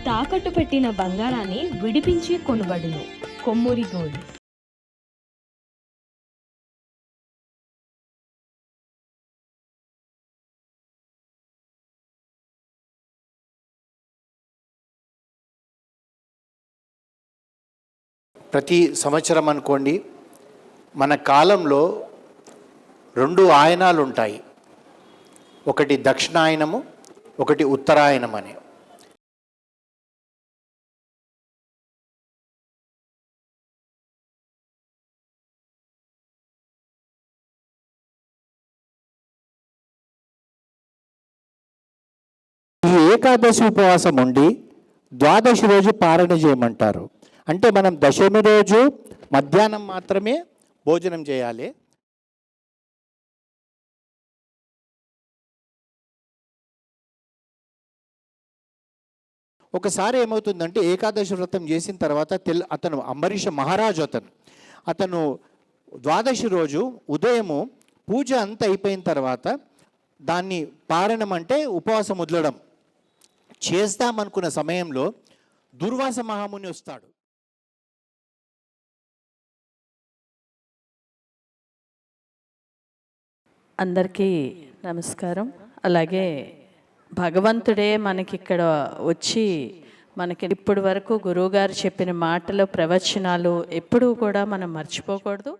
తాకట్టు పెట్టిన బంగారాన్ని విడిపించి కొనబడును. కొమ్మూరి గోల్డ్. ప్రతి సంవత్సరం అనుకోండి, మన కాలంలో 2 ఆయనాలు ఉంటాయి. ఒకటి దక్షిణాయనము, ఒకటి ఉత్తరాయణం అని. ఈ ఏకాదశి ఉపవాసం ఉండి ద్వాదశి రోజు పారణ చేయమంటారు. అంటే మనం దశమి రోజు మధ్యాహ్నం మాత్రమే భోజనం చేయాలి. ఒకసారి ఏమవుతుందంటే, ఏకాదశి వ్రతం చేసిన తర్వాత అతను అంబరీష మహారాజు అతను ద్వాదశి రోజు ఉదయము పూజ అంతా అయిపోయిన తర్వాత దాన్ని పారణం అంటే ఉపవాసం వదలడం చేస్తామనుకున్న సమయంలో దుర్వాస మహాముని వస్తాడు. అందరికీ నమస్కారం. అలాగే భగవంతుడే మనకి ఇక్కడ వచ్చి మనకి ఇప్పటి వరకు గురువుగారు చెప్పిన మాటలు, ప్రవచనాలు ఎప్పుడూ కూడా మనం మర్చిపోకూడదు.